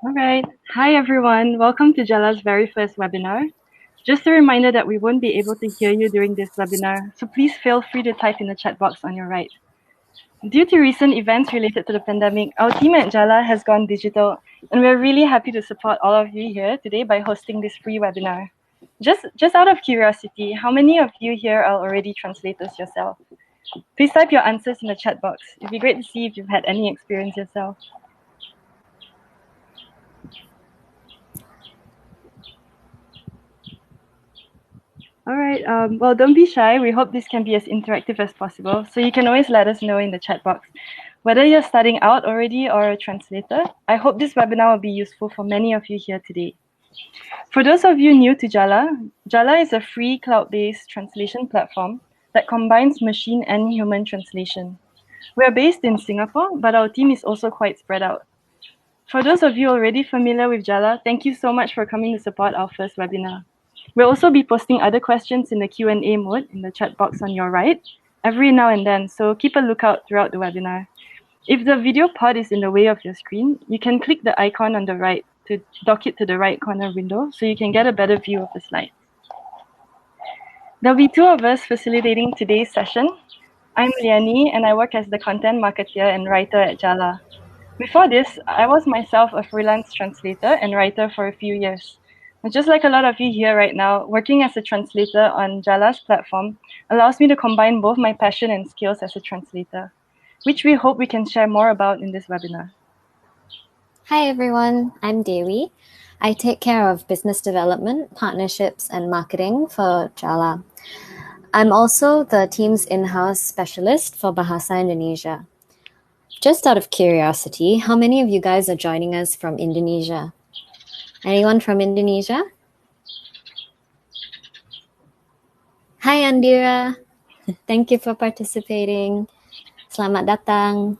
All right. Hi, everyone. Welcome to Jala's very first webinar. Just a reminder that we won't be able to hear you during this webinar, so please feel free to type in the chat box on your right. Due to recent events related to the pandemic, our team at Jala has gone digital, and we're really happy to support all of you here today by hosting this free webinar. Just out of curiosity, how many of you here are already translators yourself? Please type your answers in the chat box. It'd be great to see if you've had any experience yourself. All right. Well, don't be shy. We hope this can be as interactive as possible. So you can always let us know in the chat box. Whether you're starting out already or a translator, I hope this webinar will be useful for many of you here today. For those of you new to Jala, Jala is a free cloud-based translation platform that combines machine and human translation. We're based in Singapore, but our team is also quite spread out. For those of you already familiar with Jala, thank you so much for coming to support our first webinar. We'll also be posting other questions in the Q&A mode in the chat box on your right every now and then, so keep a lookout throughout the webinar. If the video pod is in the way of your screen, you can click the icon on the right to dock it to the right corner window so you can get a better view of the slide. There'll be two of us facilitating today's session. I'm Liani, and I work as the content marketer and writer at Jala. Before this, I was myself a freelance translator and writer for a few years. And just like a lot of you here right now, working as a translator on Jala's platform allows me to combine both my passion and skills as a translator, which we hope we can share more about in this webinar. Hi everyone, I'm Dewi. I take care of business development, partnerships, and marketing for Jala. I'm also the team's in-house specialist for Bahasa Indonesia. Just out of curiosity, how many of you guys are joining us from Indonesia? Anyone from Indonesia? Hi Andira. Thank you for participating. Selamat datang.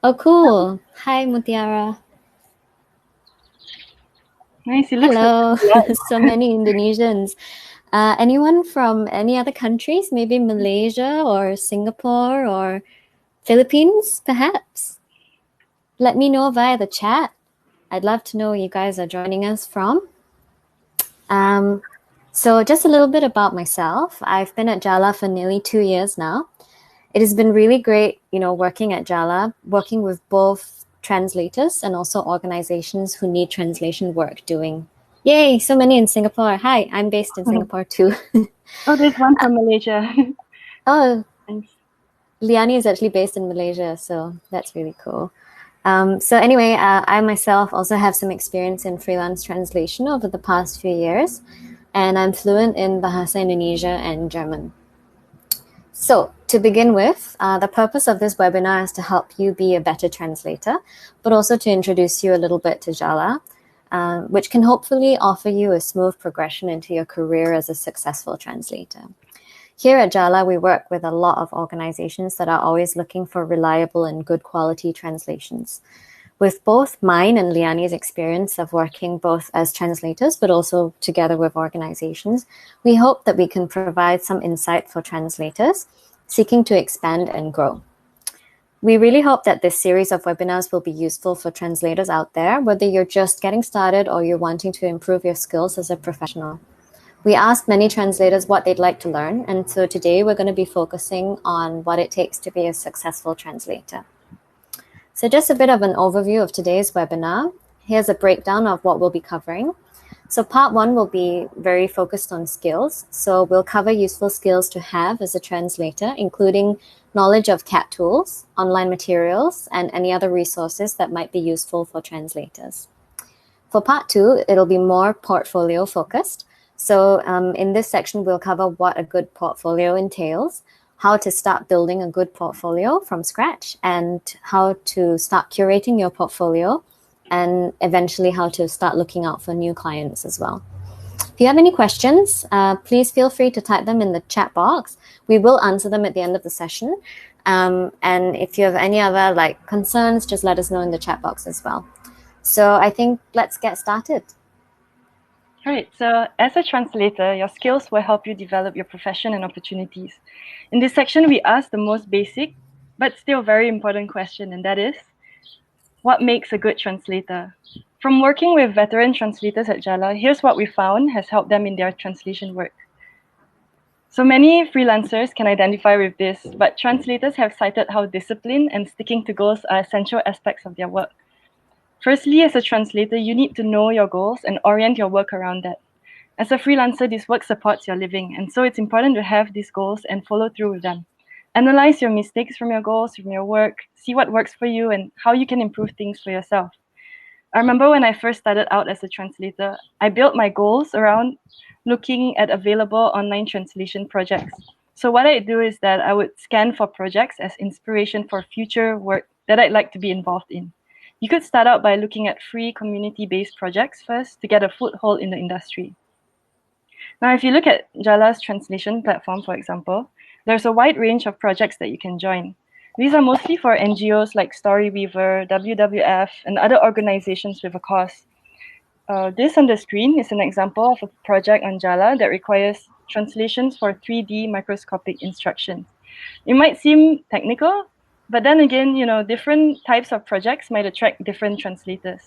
Oh, cool. Hi Mutiara. Nice. Hello. So many Indonesians. Anyone from any other countries? Maybe Malaysia or Singapore or Philippines, perhaps? Let me know via the chat. I'd love to know where you guys are joining us from. So just a little bit about myself. I've been at Jala for nearly 2 years now. It has been really great, working at Jala, working with both translators and also organizations who need translation work doing. Yay, so many in Singapore. Hi, I'm based in Singapore too. Oh, there's one from Malaysia. Oh, Thanks. Liani is actually based in Malaysia, so that's really cool. So anyway, I myself also have some experience in freelance translation over the past few years, and I'm fluent in Bahasa Indonesia and German. So to begin with, the purpose of this webinar is to help you be a better translator, but also to introduce you a little bit to Jala, which can hopefully offer you a smooth progression into your career as a successful translator. Here at Jala, we work with a lot of organizations that are always looking for reliable and good quality translations. With both mine and Liani's experience of working both as translators, but also together with organizations, we hope that we can provide some insight for translators seeking to expand and grow. We really hope that this series of webinars will be useful for translators out there, whether you're just getting started or you're wanting to improve your skills as a professional. We asked many translators what they'd like to learn, and so today we're going to be focusing on what it takes to be a successful translator. So just a bit of an overview of today's webinar. Here's a breakdown of what we'll be covering. So part 1 will be very focused on skills. So we'll cover useful skills to have as a translator, including knowledge of CAT tools, online materials, and any other resources that might be useful for translators. For part 2, it'll be more portfolio focused. So in this section, we'll cover what a good portfolio entails, how to start building a good portfolio from scratch, and how to start curating your portfolio, and eventually how to start looking out for new clients as well. If you have any questions, please feel free to type them in the chat box. We will answer them at the end of the session. And if you have any other concerns, just let us know in the chat box as well. So I think let's get started. All right, so as a translator, your skills will help you develop your profession and opportunities. In this section, we ask the most basic, but still very important question, and that is, What makes a good translator? From working with veteran translators at Jala, here's what we found has helped them in their translation work. So many freelancers can identify with this, but translators have cited how discipline and sticking to goals are essential aspects of their work. Firstly, as a translator, you need to know your goals and orient your work around that. As a freelancer, this work supports your living, and so it's important to have these goals and follow through with them. Analyze your mistakes from your goals, from your work, see what works for you and how you can improve things for yourself. I remember when I first started out as a translator, I built my goals around looking at available online translation projects. So what I do is that I would scan for projects as inspiration for future work that I'd like to be involved in. You could start out by looking at free community-based projects first to get a foothold in the industry. Now, if you look at Jala's translation platform, for example, there's a wide range of projects that you can join. These are mostly for NGOs like Storyweaver, WWF, and other organizations with a cause. This on the screen is an example of a project on Jala that requires translations for 3D microscopic instructions. It might seem technical, but then again, different types of projects might attract different translators.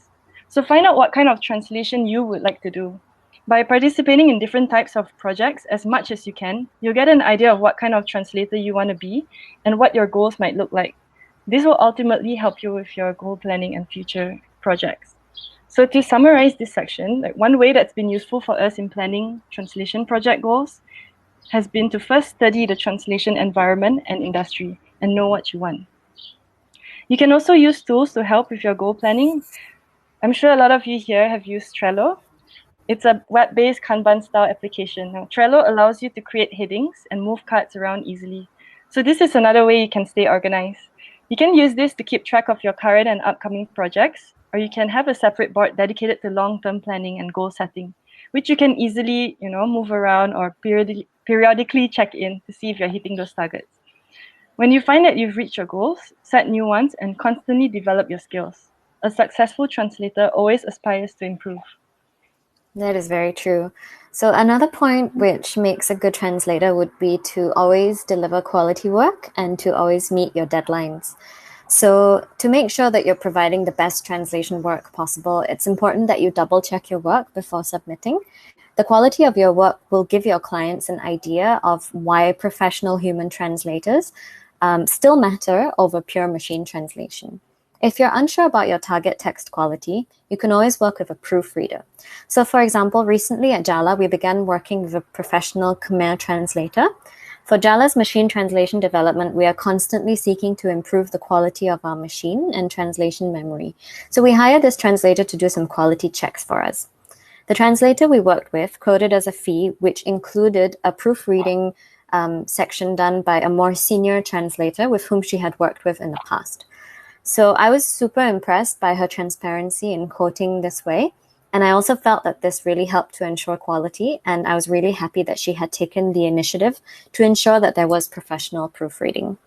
So find out what kind of translation you would like to do. By participating in different types of projects as much as you can, you'll get an idea of what kind of translator you want to be and what your goals might look like. This will ultimately help you with your goal planning and future projects. So to summarize this section, one way that's been useful for us in planning translation project goals has been to first study the translation environment and industry and know what you want. You can also use tools to help with your goal planning. I'm sure a lot of you here have used Trello. It's a web-based Kanban-style application. Now, Trello allows you to create headings and move cards around easily. So this is another way you can stay organized. You can use this to keep track of your current and upcoming projects, or you can have a separate board dedicated to long-term planning and goal setting, which you can easily, move around or periodically check in to see if you're hitting those targets. When you find that you've reached your goals, set new ones and constantly develop your skills. A successful translator always aspires to improve. That is very true. So another point which makes a good translator would be to always deliver quality work and to always meet your deadlines. So to make sure that you're providing the best translation work possible, it's important that you double check your work before submitting. The quality of your work will give your clients an idea of why professional human translators still matter over pure machine translation. If you're unsure about your target text quality, you can always work with a proofreader. So for example, recently at Jala, we began working with a professional Khmer translator. For Jala's machine translation development, we are constantly seeking to improve the quality of our machine and translation memory. So we hired this translator to do some quality checks for us. The translator we worked with quoted us a fee which included a proofreading section done by a more senior translator with whom she had worked with in the past. So I was super impressed by her transparency in quoting this way. And I also felt that this really helped to ensure quality. And I was really happy that she had taken the initiative to ensure that there was professional proofreading.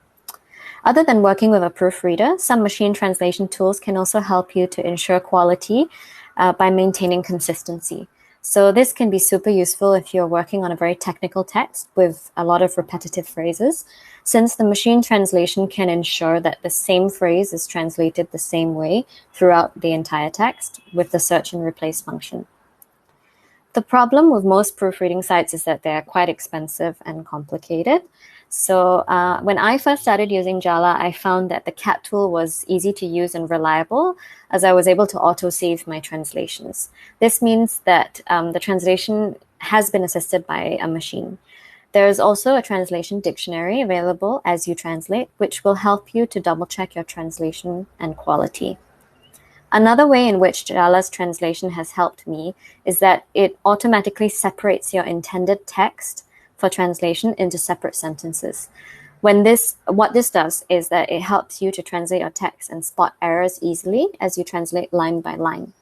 Other than working with a proofreader, some machine translation tools can also help you to ensure quality by maintaining consistency. So this can be super useful if you're working on a very technical text with a lot of repetitive phrases, since the machine translation can ensure that the same phrase is translated the same way throughout the entire text with the search and replace function. The problem with most proofreading sites is that they're quite expensive and complicated. So when I first started using Jala, I found that the cat tool was easy to use and reliable, as I was able to auto-save my translations. This means that the translation has been assisted by a machine. There is also a translation dictionary available as you translate, which will help you to double-check your translation and quality. Another way in which Jala's translation has helped me is that it automatically separates your intended text for translation into separate sentences. What this does is that it helps you to translate your text and spot errors easily as you translate line by line.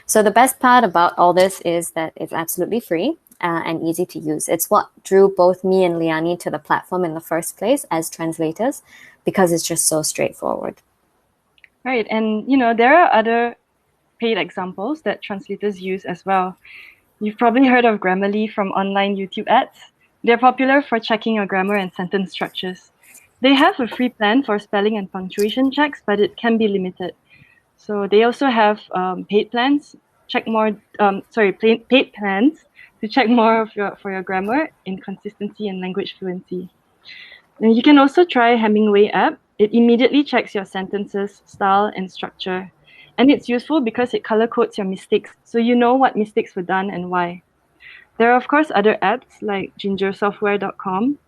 So the best part about all this is that it's absolutely free and easy to use. It's what drew both me and Liani to the platform in the first place as translators, because it's just so straightforward. Right, and there are other paid examples that translators use as well. You've probably heard of Grammarly from online YouTube ads. They're popular for checking your grammar and sentence structures. They have a free plan for spelling and punctuation checks, but it can be limited. So they also have paid plans. Paid plans to check more of your grammar, inconsistency, and language fluency. And you can also try Hemingway app. It immediately checks your sentences, style, and structure. And it's useful because it color codes your mistakes, so you know what mistakes were done and why. There are, of course, other apps like gingersoftware.com.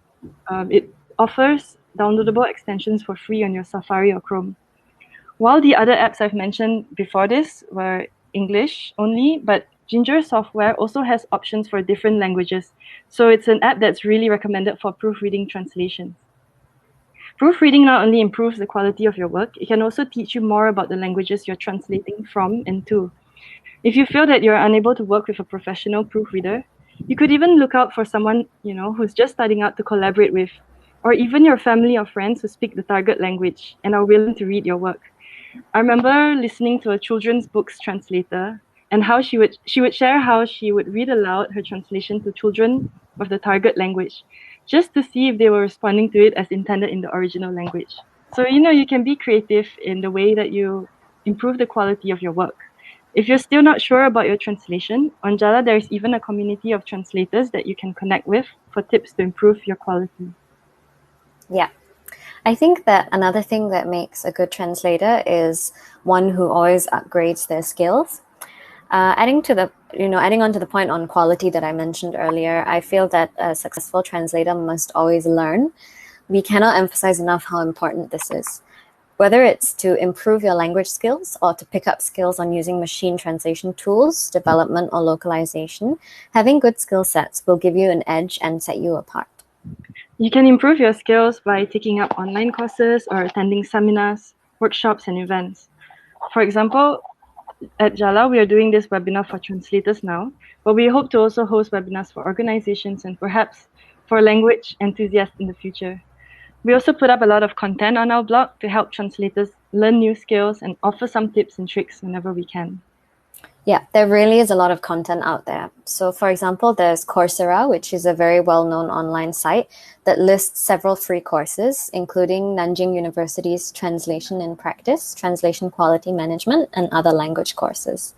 It offers downloadable extensions for free on your Safari or Chrome. While the other apps I've mentioned before this were English only, but Ginger Software also has options for different languages. So it's an app that's really recommended for proofreading translations. Proofreading not only improves the quality of your work, it can also teach you more about the languages you're translating from and to. If you feel that you're unable to work with a professional proofreader, you could even look out for someone, who's just starting out to collaborate with, or even your family or friends who speak the target language and are willing to read your work. I remember listening to a children's books translator and how she would share how she would read aloud her translation to children of the target language, just to see if they were responding to it as intended in the original language. So you can be creative in the way that you improve the quality of your work. If you're still not sure about your translation, on Jala there is even a community of translators that you can connect with for tips to improve your quality. Yeah. I think that another thing that makes a good translator is one who always upgrades their skills. Adding on to the point on quality that I mentioned earlier, I feel that a successful translator must always learn. We cannot emphasize enough how important this is. Whether it's to improve your language skills or to pick up skills on using machine translation tools, development, or localization, having good skill sets will give you an edge and set you apart. You can improve your skills by taking up online courses or attending seminars, workshops, and events. For example, at Jala, we are doing this webinar for translators now, but we hope to also host webinars for organizations and perhaps for language enthusiasts in the future. We also put up a lot of content on our blog to help translators learn new skills and offer some tips and tricks whenever we can. Yeah, there really is a lot of content out there. So for example, there's Coursera, which is a very well-known online site that lists several free courses, including Nanjing University's Translation in Practice, Translation Quality Management, and other language courses.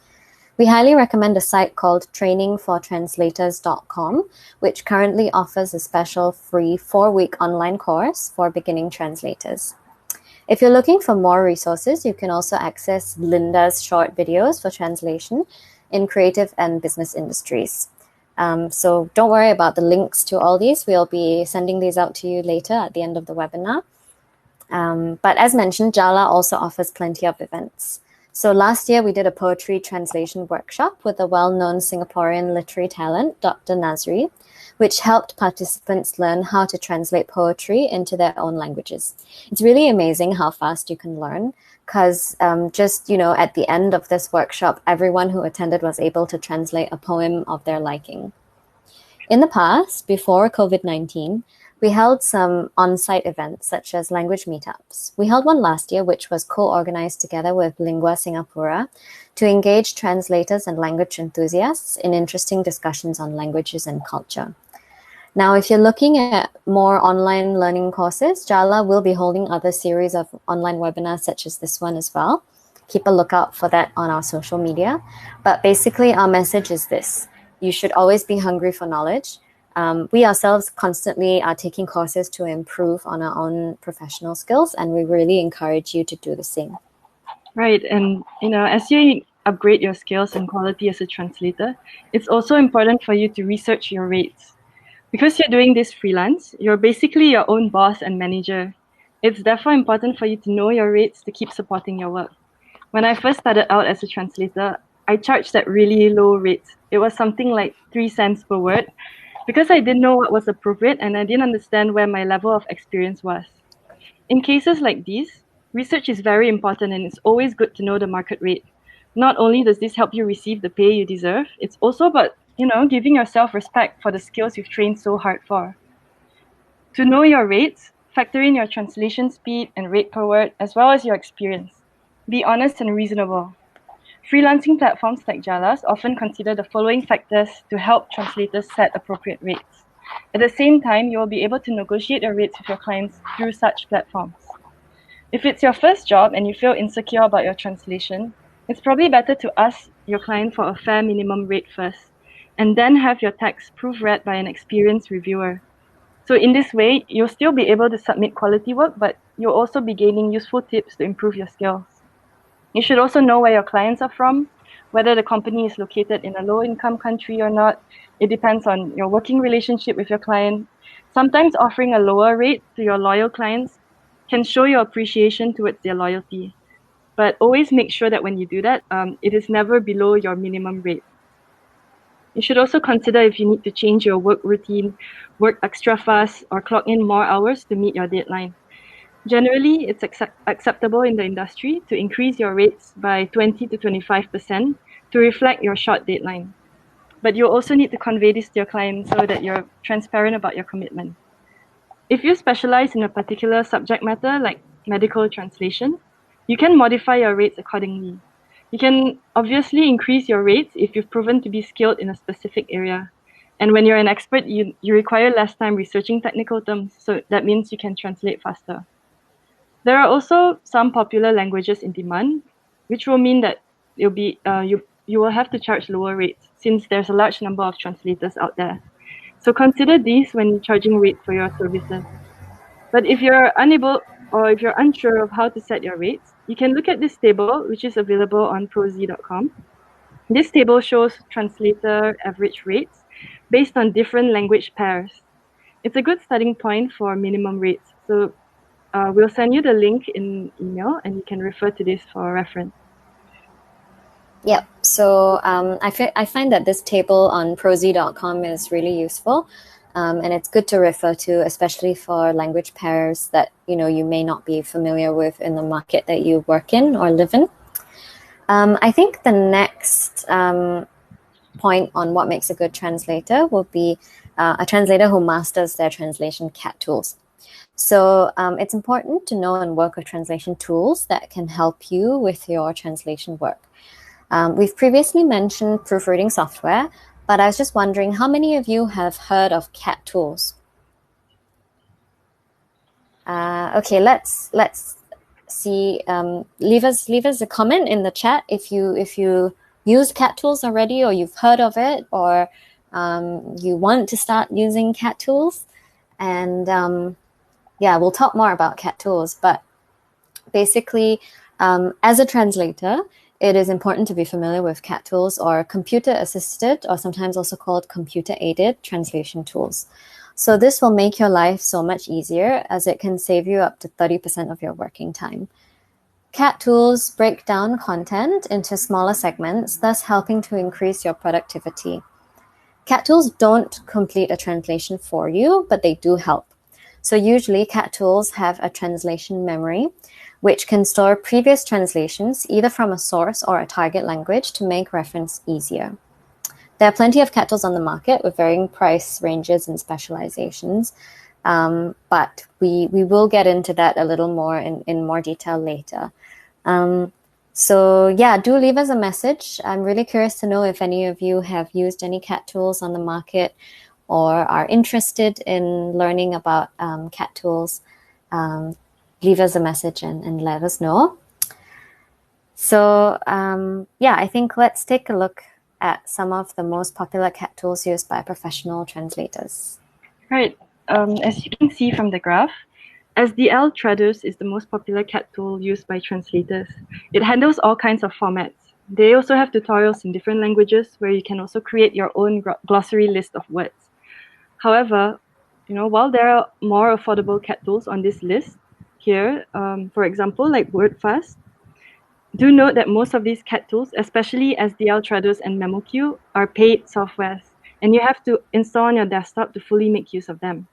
We highly recommend a site called trainingfortranslators.com, which currently offers a special free 4-week online course for beginning translators. If you're looking for more resources, you can also access Linda's short videos for translation in creative and business industries. So don't worry about the links to all these. We'll be sending these out to you later at the end of the webinar. But as mentioned, Jala also offers plenty of events. So last year, we did a poetry translation workshop with a well-known Singaporean literary talent, Dr. Nazri, which helped participants learn how to translate poetry into their own languages. It's really amazing how fast you can learn because at the end of this workshop, everyone who attended was able to translate a poem of their liking. In the past, before COVID-19, we held some on-site events such as language meetups. We held one last year, which was co-organized together with Lingua Singapura to engage translators and language enthusiasts in interesting discussions on languages and culture. Now, if you're looking at more online learning courses, Jala will be holding other series of online webinars such as this one as well. Keep a lookout for that on our social media. But basically, our message is this. You should always be hungry for knowledge. We ourselves constantly are taking courses to improve on our own professional skills, and we really encourage you to do the same. Right, and as you upgrade your skills and quality as a translator, it's also important for you to research your rates. Because you're doing this freelance, you're basically your own boss and manager. It's therefore important for you to know your rates to keep supporting your work. When I first started out as a translator, I charged at really low rates. It was something like 3 cents per word, because I didn't know what was appropriate and I didn't understand where my level of experience was. In cases like these, research is very important and it's always good to know the market rate. Not only does this help you receive the pay you deserve, it's also about, giving yourself respect for the skills you've trained so hard for. To know your rates, factor in your translation speed and rate per word, as well as your experience. Be honest and reasonable. Freelancing platforms like Jala's often consider the following factors to help translators set appropriate rates. At the same time, you will be able to negotiate your rates with your clients through such platforms. If it's your first job and you feel insecure about your translation, it's probably better to ask your client for a fair minimum rate first, and then have your text proofread by an experienced reviewer. So in this way, you'll still be able to submit quality work, but you'll also be gaining useful tips to improve your skills. You should also know where your clients are from, whether the company is located in a low-income country or not. It depends on your working relationship with your client. Sometimes offering a lower rate to your loyal clients can show your appreciation towards their loyalty. But always make sure that when you do that, it is never below your minimum rate. You should also consider if you need to change your work routine, work extra fast, or clock in more hours to meet your deadline. Generally, it's acceptable in the industry to increase your rates by 20 to 25% to reflect your short deadline. But you also need to convey this to your client so that you're transparent about your commitment. If you specialize in a particular subject matter, like medical translation, you can modify your rates accordingly. You can obviously increase your rates if you've proven to be skilled in a specific area. And when you're an expert, you require less time researching technical terms, so that means you can translate faster. There are also some popular languages in demand, which will mean that you will have to charge lower rates since there's a large number of translators out there. So consider these when charging rates for your services. But if you're unable or if you're unsure of how to set your rates, you can look at this table, which is available on proz.com. This table shows translator average rates based on different language pairs. It's a good starting point for minimum rates. So we'll send you the link in email and you can refer to this for reference. Yep. So I find that this table on proz.com is really useful. And it's good to refer to, especially for language pairs that you may not be familiar with in the market that you work in or live in. I think the next point on what makes a good translator will be a translator who masters their translation CAT tools. So it's important to know and work with translation tools that can help you with your translation work. We've previously mentioned proofreading software, but I was just wondering how many of you have heard of CAT tools? Okay, let's see. Leave us a comment in the chat if you use CAT tools already, or you've heard of it, or you want to start using CAT tools. And yeah, we'll talk more about CAT tools. But basically, as a translator, it is important to be familiar with CAT tools, or computer-assisted, or sometimes also called computer-aided translation tools. So this will make your life so much easier, as it can save you up to 30% of your working time. CAT tools break down content into smaller segments, thus helping to increase your productivity. CAT tools don't complete a translation for you, but they do help. So usually CAT tools have a translation memory, which can store previous translations either from a source or a target language to make reference easier. There are plenty of CAT tools on the market with varying price ranges and specializations, but we will get into that a little more in more detail later. So yeah, do leave us a message. I'm really curious to know if any of you have used any CAT tools on the market or are interested in learning about CAT tools. Leave us a message and let us know. So yeah, I think let's take a look at some of the most popular CAT tools used by professional translators. Right. As you can see from the graph, Translators is the most popular CAT tool used by translators. It handles all kinds of formats. They also have tutorials in different languages where you can also create your own glossary list of words. However, while there are more affordable CAT tools on this list here, for example, like WordFast, do note that most of these CAT tools, especially Translators and MemoQ, are paid softwares, and you have to install on your desktop to fully make use of them.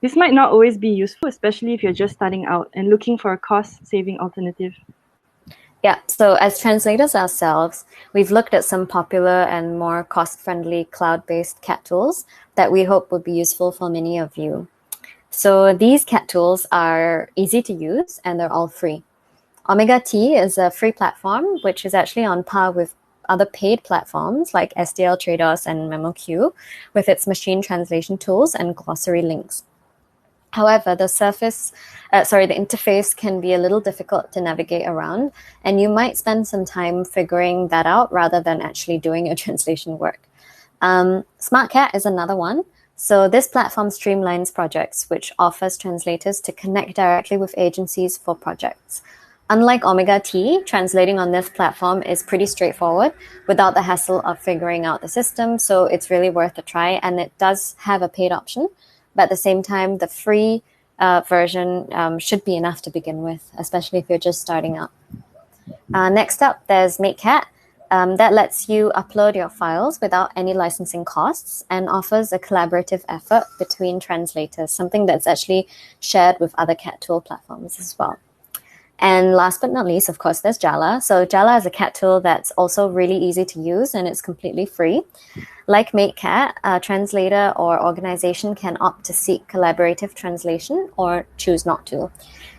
This might not always be useful, especially if you're just starting out and looking for a cost-saving alternative. Yeah, so as translators ourselves, we've looked at some popular and more cost-friendly cloud-based CAT tools that we hope would be useful for many of you. So these CAT tools are easy to use and they're all free. Omega T is a free platform, which is actually on par with other paid platforms like Translators and MemoQ with its machine translation tools and glossary links. However, the interface can be a little difficult to navigate around, and you might spend some time figuring that out rather than actually doing your translation work. SmartCat is another one. So this platform streamlines projects, which offers translators to connect directly with agencies for projects. Unlike Omega T, translating on this platform is pretty straightforward without the hassle of figuring out the system, so it's really worth a try, and it does have a paid option, but at the same time, the free version should be enough to begin with, especially if you're just starting out. Next up, there's MakeCat. That lets you upload your files without any licensing costs and offers a collaborative effort between translators, something that's actually shared with other CAT tool platforms as well. And last but not least, of course, there's Jala. So Jala is a CAT tool that's also really easy to use, and it's completely free. Like MakeCat, a translator or organization can opt to seek collaborative translation or choose not to.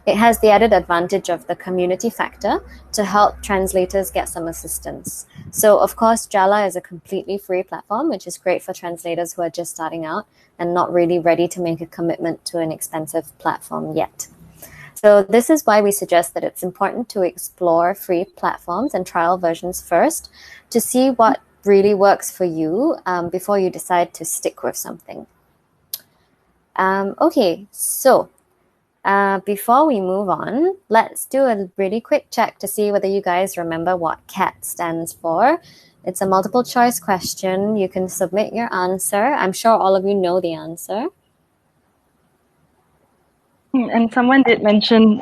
It has the added advantage of the community factor to help translators get some assistance. So, of course, Jala is a completely free platform, which is great for translators who are just starting out and not really ready to make a commitment to an expensive platform yet. So this is why we suggest that it's important to explore free platforms and trial versions first to see what really works for you before you decide to stick with something. Okay, so before we move on, let's do a really quick check to see whether you guys remember what CAT stands for. It's a multiple choice question. You can submit your answer. I'm sure all of you know the answer. And someone did mention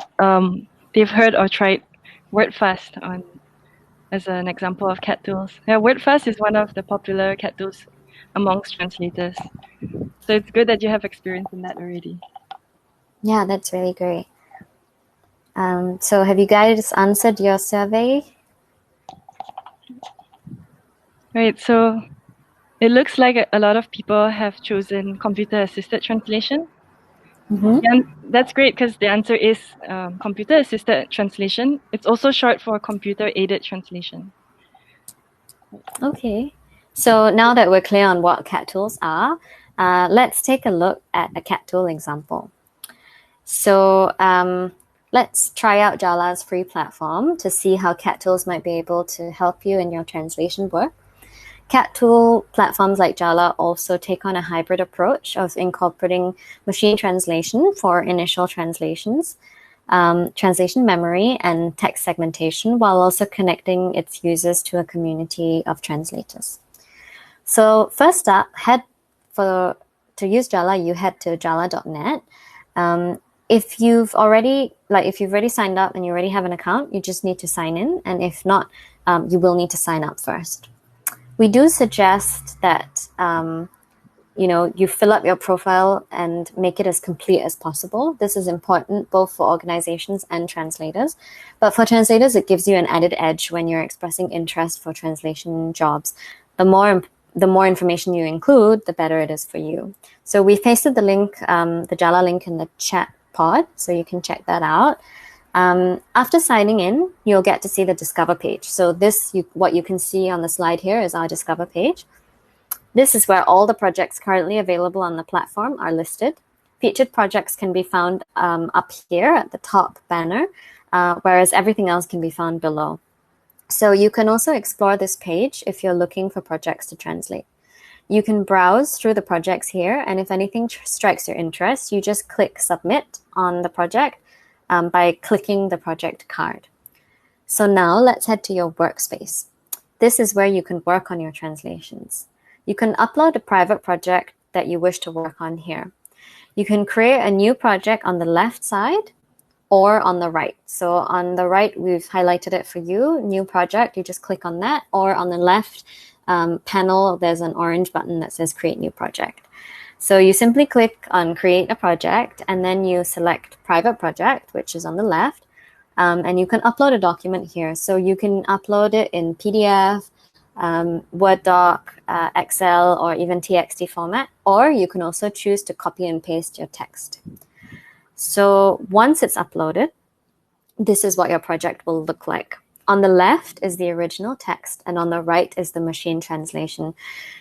they've heard or tried WordFast as an example of CAT tools. Yeah, WordFast is one of the popular CAT tools amongst translators. So it's good that you have experience in that already. Yeah, that's really great. So have you guys answered your survey? Right, so it looks like a lot of people have chosen computer-assisted translation. Mm-hmm. And that's great because the answer is computer-assisted translation. It's also short for computer-aided translation. Okay. So now that we're clear on what CAT tools are, let's take a look at a CAT tool example. So let's try out Jala's free platform to see how CAT tools might be able to help you in your translation work. CAT tool platforms like Jala also take on a hybrid approach of incorporating machine translation for initial translations, translation memory, and text segmentation, while also connecting its users to a community of translators. So first up, to use Jala, you head to jala.net. If you've already signed up and you already have an account, you just need to sign in, and if not, you will need to sign up first. We do suggest that you fill up your profile and make it as complete as possible. This is important both for organizations and translators. But for translators, it gives you an added edge when you're expressing interest for translation jobs. The more information you include, the better it is for you. So we've pasted the link, the Jala link in the chat pod, so you can check that out. After signing in, you'll get to see the Discover page. So what you can see on the slide here is our Discover page. This is where all the projects currently available on the platform are listed. Featured projects can be found up here at the top banner, whereas everything else can be found below. So you can also explore this page if you're looking for projects to translate. You can browse through the projects here, and if anything strikes your interest, you just click Submit on the project by clicking the project card. So now let's head to your workspace. This is where you can work on your translations. You can upload a private project that you wish to work on here. You can create a new project on the left side or on the right. So on the right, we've highlighted it for you, new project, you just click on that, or on the left panel, there's an orange button that says create new project. So you simply click on create a project, and then you select private project, which is on the left, and you can upload a document here. So you can upload it in PDF, Word doc, Excel, or even TXT format, or you can also choose to copy and paste your text. So once it's uploaded, this is what your project will look like. On the left is the original text, and on the right is the machine translation.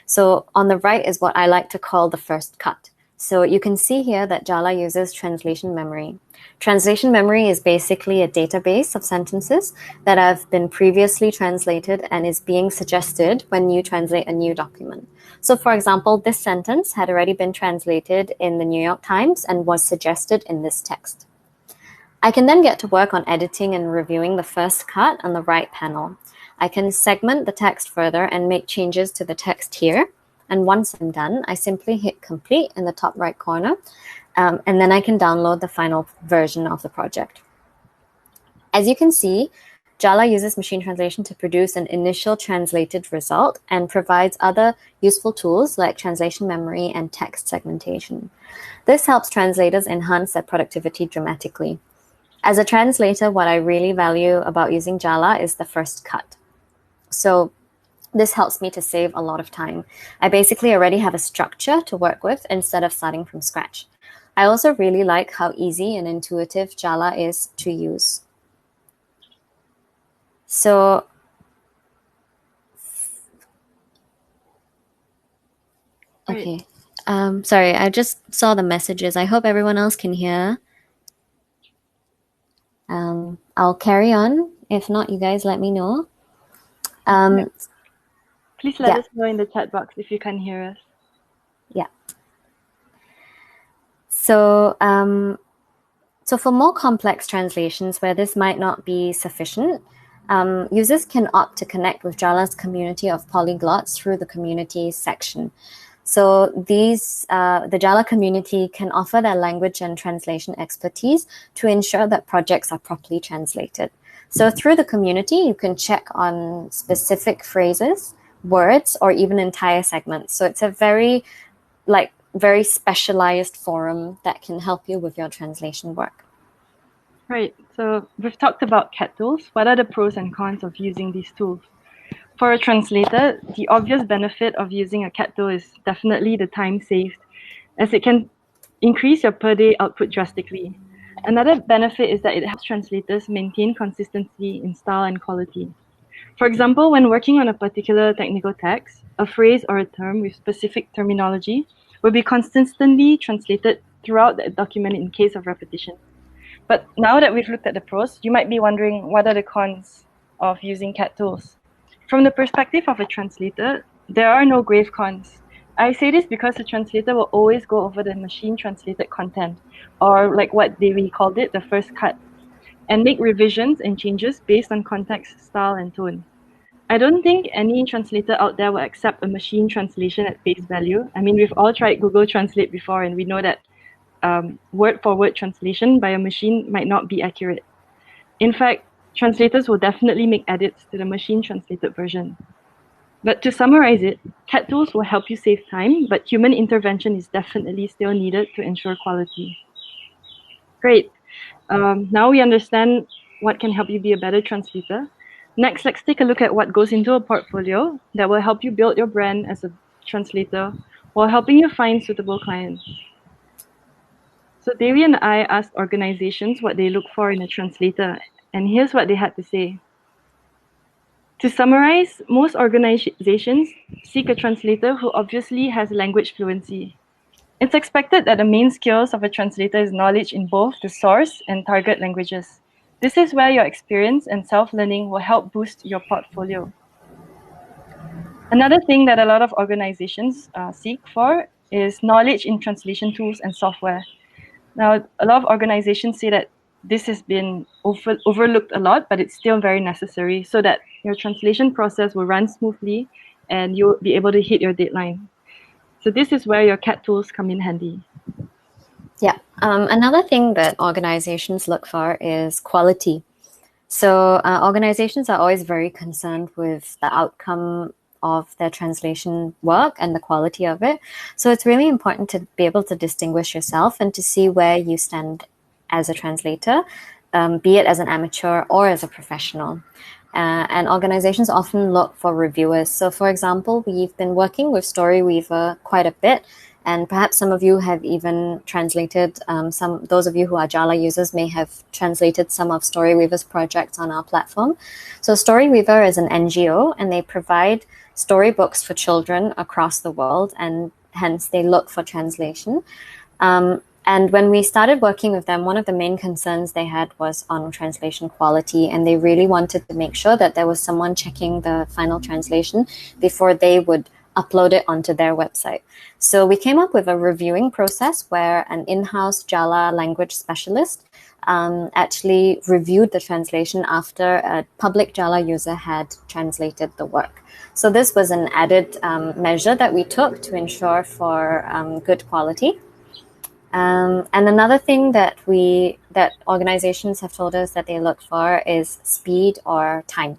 So on the right is what I like to call the first cut. So you can see here that Jala uses translation memory. Translation memory is basically a database of sentences that have been previously translated and is being suggested when you translate a new document. So for example, this sentence had already been translated in the New York Times and was suggested in this text. I can then get to work on editing and reviewing the first cut on the right panel. I can segment the text further and make changes to the text here. And once I'm done, I simply hit complete in the top right corner, and then I can download the final version of the project. As you can see, Jala uses machine translation to produce an initial translated result and provides other useful tools like translation memory and text segmentation. This helps translators enhance their productivity dramatically. As a translator, what I really value about using Jala is the first cut. So this helps me to save a lot of time. I basically already have a structure to work with instead of starting from scratch. I also really like how easy and intuitive Jala is to use. So okay. Sorry, I just saw the messages. I hope everyone else can hear. I'll carry on. If not, you guys let me know. Please let us know in the chat box if you can hear us. Yeah. So, so for more complex translations where this might not be sufficient, users can opt to connect with Jala's community of polyglots through the community section. So the Jala community can offer their language and translation expertise to ensure that projects are properly translated. So through the community, you can check on specific phrases, words, or even entire segments. So it's a very specialized forum that can help you with your translation work. Right. So we've talked about CAT tools. What are the pros and cons of using these tools? For a translator, the obvious benefit of using a CAT tool is definitely the time saved, as it can increase your per-day output drastically. Another benefit is that it helps translators maintain consistency in style and quality. For example, when working on a particular technical text, a phrase or a term with specific terminology will be consistently translated throughout the document in case of repetition. But now that we've looked at the pros, you might be wondering what are the cons of using CAT tools. From the perspective of a translator, there are no grave cons. I say this because the translator will always go over the machine-translated content, or like what we called it, the first cut, and make revisions and changes based on context, style, and tone. I don't think any translator out there will accept a machine translation at face value. I mean, we've all tried Google Translate before, and we know that word-for-word translation by a machine might not be accurate. In fact, translators will definitely make edits to the machine-translated version. But to summarize it, CAT tools will help you save time, but human intervention is definitely still needed to ensure quality. Great. Now we understand what can help you be a better translator. Next, let's take a look at what goes into a portfolio that will help you build your brand as a translator while helping you find suitable clients. So Devi and I asked organizations what they look for in a translator, and here's what they had to say. To summarize, most organizations seek a translator who obviously has language fluency. It's expected that the main skills of a translator is knowledge in both the source and target languages. This is where your experience and self-learning will help boost your portfolio. Another thing that a lot of organizations seek for is knowledge in translation tools and software. Now, a lot of organizations say that this has been overlooked a lot, but it's still very necessary so that your translation process will run smoothly and you'll be able to hit your deadline. So this is where your CAT tools come in handy. Yeah. Another thing that organizations look for is quality. So organizations are always very concerned with the outcome of their translation work and the quality of it. So it's really important to be able to distinguish yourself and to see where you stand as a translator, be it as an amateur or as a professional. And organizations often look for reviewers. So for example, we've been working with Storyweaver quite a bit, and perhaps some of you have even translated, those of you who are Jala users may have translated some of Storyweaver's projects on our platform. So Storyweaver is an NGO, and they provide storybooks for children across the world and hence they look for translation. And when we started working with them, one of the main concerns they had was on translation quality, and they really wanted to make sure that there was someone checking the final translation before they would upload it onto their website. So we came up with a reviewing process where an in-house Jala language specialist actually reviewed the translation after a public Jala user had translated the work. So this was an added measure that we took to ensure for good quality. And another thing that organizations have told us that they look for is speed or time.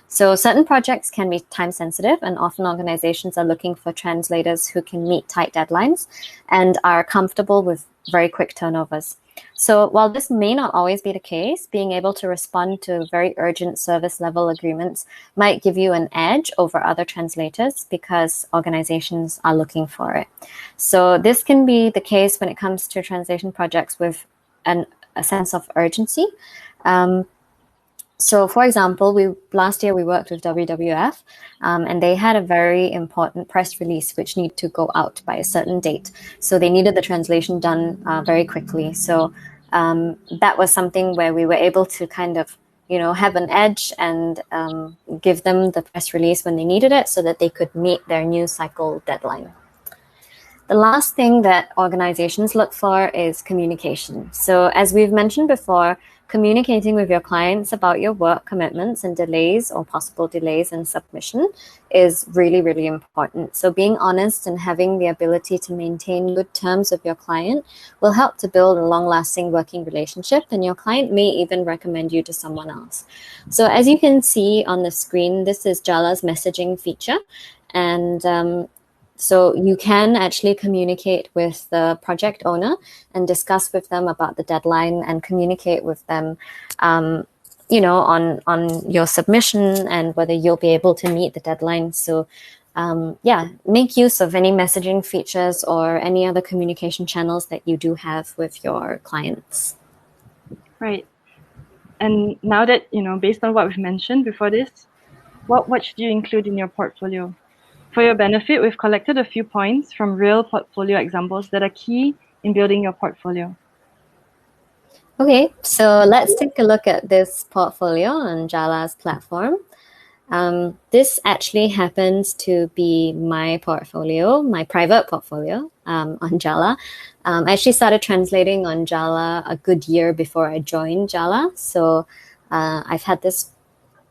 So certain projects can be time sensitive, and often organizations are looking for translators who can meet tight deadlines and are comfortable with very quick turnovers. So while this may not always be the case, being able to respond to very urgent service level agreements might give you an edge over other translators because organizations are looking for it. So this can be the case when it comes to translation projects with a sense of urgency. So, for example, last year we worked with WWF, and they had a very important press release which needed to go out by a certain date. So they needed the translation done very quickly. So that was something where we were able to kind of, have an edge and give them the press release when they needed it so that they could meet their news cycle deadline. The last thing that organizations look for is communication. So as we've mentioned before, communicating with your clients about your work commitments and delays or possible delays in submission is really, really important. So being honest and having the ability to maintain good terms with your client will help to build a long-lasting working relationship, and your client may even recommend you to someone else. So as you can see on the screen, this is Jala's messaging feature, and so you can actually communicate with the project owner and discuss with them about the deadline and communicate with them, on your submission and whether you'll be able to meet the deadline. So make use of any messaging features or any other communication channels that you do have with your clients. Right. And now that, based on what we've mentioned before this, what should you include in your portfolio? For your benefit, we've collected a few points from real portfolio examples that are key in building your portfolio. Okay, so let's take a look at this portfolio on Jala's platform. This actually happens to be my portfolio, my private portfolio on Jala. I actually started translating on Jala a good year before I joined Jala, so I've had this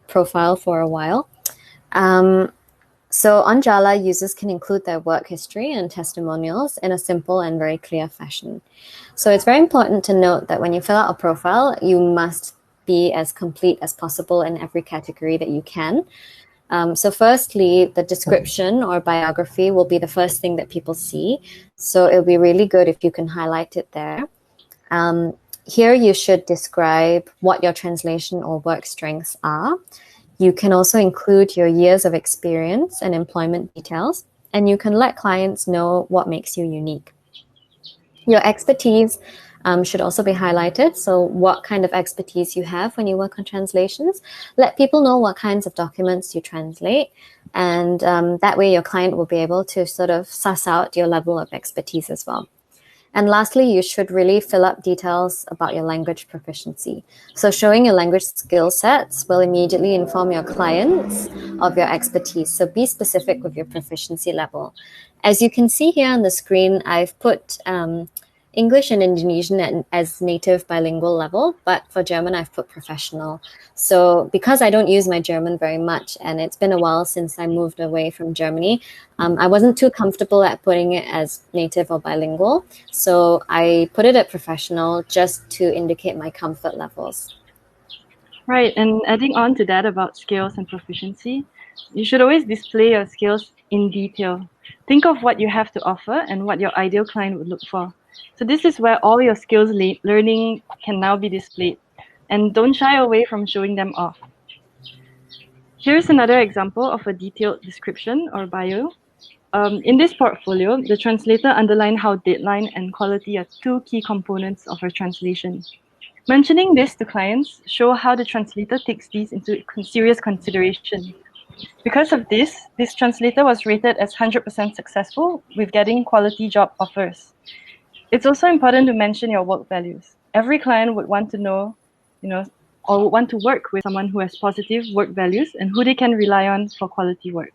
profile for a while. So on Jala, users can include their work history and testimonials in a simple and very clear fashion. So it's very important to note that when you fill out a profile, you must be as complete as possible in every category that you can. So firstly, the description or biography will be the first thing that people see. So it'll be really good if you can highlight it there. Here you should describe what your translation or work strengths are. You can also include your years of experience and employment details, and you can let clients know what makes you unique. Your expertise should also be highlighted. So what kind of expertise you have when you work on translations. Let people know what kinds of documents you translate, and that way your client will be able to sort of suss out your level of expertise as well. And lastly, you should really fill up details about your language proficiency. So showing your language skill sets will immediately inform your clients of your expertise. So be specific with your proficiency level. As you can see here on the screen, I've put English and Indonesian as native bilingual level, but for German, I've put professional. So because I don't use my German very much, and it's been a while since I moved away from Germany, I wasn't too comfortable at putting it as native or bilingual. So I put it at professional just to indicate my comfort levels. Right, and adding on to that about skills and proficiency, you should always display your skills in detail. Think of what you have to offer and what your ideal client would look for. So this is where all your skills learning can now be displayed, and don't shy away from showing them off. Here's another example of a detailed description or bio. In this portfolio, the translator underlined how deadline and quality are two key components of a translation. Mentioning this to clients show how the translator takes these into serious consideration. Because of this translator was rated as 100% successful with getting quality job offers. It's also important to mention your work values. Every client would want to know, or would want to work with someone who has positive work values and who they can rely on for quality work.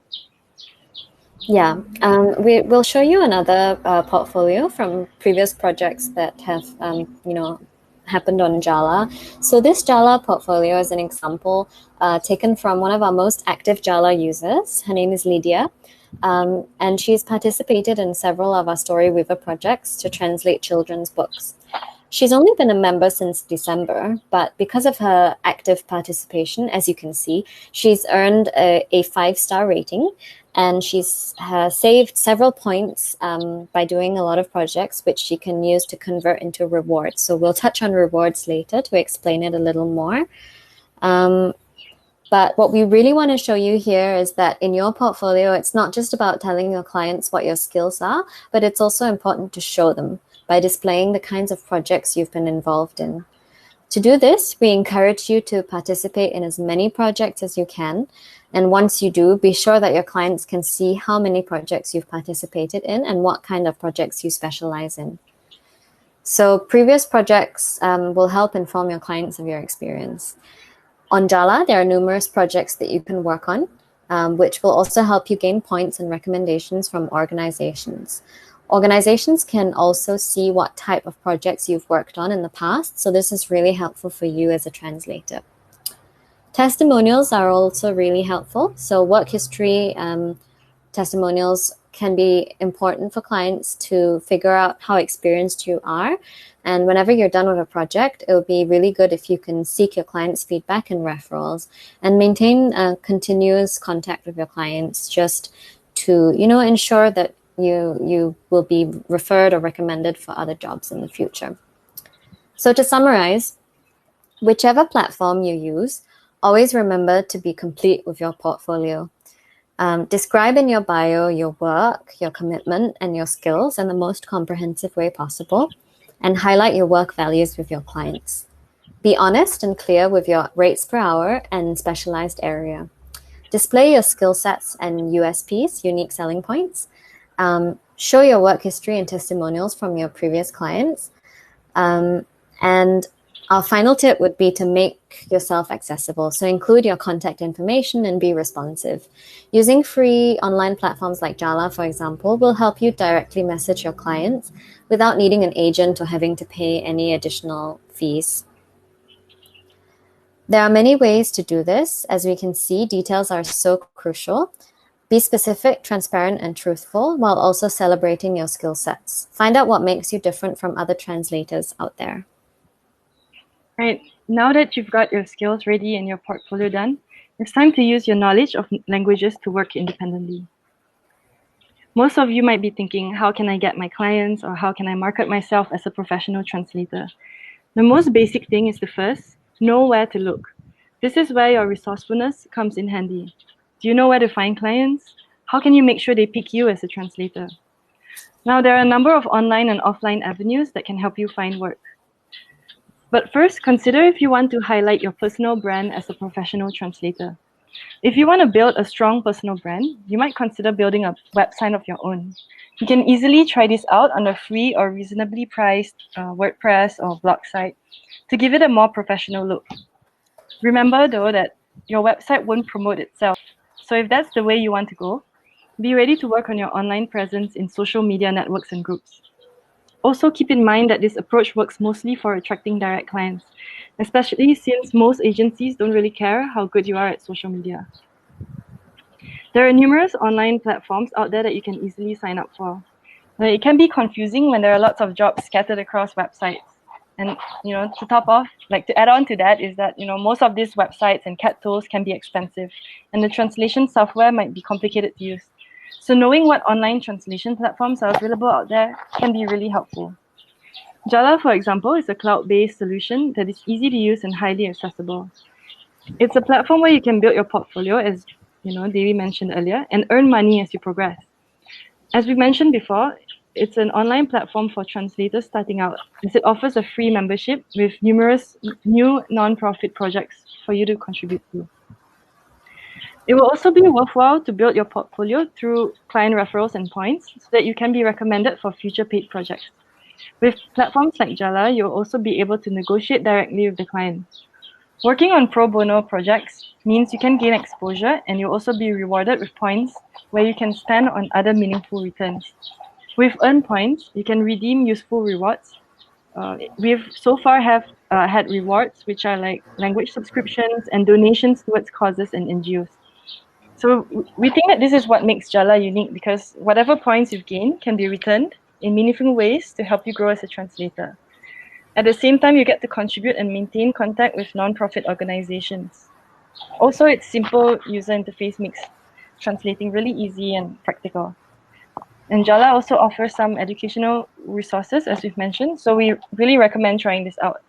Yeah, we'll show you another portfolio from previous projects that have, happened on Jala. So this Jala portfolio is an example taken from one of our most active Jala users. Her name is Lydia, and she's participated in several of our Story Weaver projects to translate children's books. She's only been a member since December, but because of her active participation, as you can see, she's earned a 5-star rating, and she's saved several points by doing a lot of projects, which she can use to convert into rewards. So we'll touch on rewards later to explain it a little more. But what we really want to show you here is that in your portfolio, it's not just about telling your clients what your skills are, but it's also important to show them by displaying the kinds of projects you've been involved in. To do this, we encourage you to participate in as many projects as you can. And once you do, be sure that your clients can see how many projects you've participated in and what kind of projects you specialize in. So previous projects will help inform your clients of your experience. On Jala, there are numerous projects that you can work on, which will also help you gain points and recommendations from organizations. Organizations can also see what type of projects you've worked on in the past, so this is really helpful for you as a translator. Testimonials are also really helpful. So work history testimonials can be important for clients to figure out how experienced you are. And whenever you're done with a project, it would be really good if you can seek your clients' feedback and referrals and maintain continuous contact with your clients just to, ensure that you will be referred or recommended for other jobs in the future. So to summarize, whichever platform you use, always remember to be complete with your portfolio. Describe in your bio your work, your commitment, and your skills in the most comprehensive way possible, and highlight your work values with your clients. Be honest and clear with your rates per hour and specialized area. Display your skill sets and USPs, unique selling points. Show your work history and testimonials from your previous clients. And our final tip would be to make yourself accessible. So include your contact information and be responsive. Using free online platforms like Jala, for example, will help you directly message your clients without needing an agent or having to pay any additional fees. There are many ways to do this. As we can see, details are so crucial. Be specific, transparent, and truthful while also celebrating your skill sets. Find out what makes you different from other translators out there. Right, now that you've got your skills ready and your portfolio done, it's time to use your knowledge of languages to work independently. Most of you might be thinking, how can I get my clients, or how can I market myself as a professional translator? The most basic thing is to first know where to look. This is where your resourcefulness comes in handy. Do you know where to find clients? How can you make sure they pick you as a translator? Now, there are a number of online and offline avenues that can help you find work. But first, consider if you want to highlight your personal brand as a professional translator. If you want to build a strong personal brand, you might consider building a website of your own. You can easily try this out on a free or reasonably priced WordPress or blog site to give it a more professional look. Remember, though, that your website won't promote itself. So if that's the way you want to go, be ready to work on your online presence in social media networks and groups. Also, keep in mind that this approach works mostly for attracting direct clients, especially since most agencies don't really care how good you are at social media. There are numerous online platforms out there that you can easily sign up for. But it can be confusing when there are lots of jobs scattered across websites. And to add on to that is that most of these websites and CAT tools can be expensive, and the translation software might be complicated to use. So knowing what online translation platforms are available out there can be really helpful. Jala, for example, is a cloud-based solution that is easy to use and highly accessible. It's a platform where you can build your portfolio, as Devi mentioned earlier, and earn money as you progress. As we mentioned before, it's an online platform for translators starting out, as it offers a free membership with numerous new non-profit projects for you to contribute to. It will also be worthwhile to build your portfolio through client referrals and points so that you can be recommended for future paid projects. With platforms like Jala, you'll also be able to negotiate directly with the client. Working on pro bono projects means you can gain exposure and you'll also be rewarded with points where you can spend on other meaningful returns. With earned points, you can redeem useful rewards. We've so far have had rewards which are like language subscriptions and donations towards causes and NGOs. So we think that this is what makes Jala unique because whatever points you've gained can be returned in meaningful ways to help you grow as a translator. At the same time, you get to contribute and maintain contact with non-profit organizations. Also, its simple user interface makes translating really easy and practical. And Jala also offers some educational resources, as we've mentioned, so we really recommend trying this out.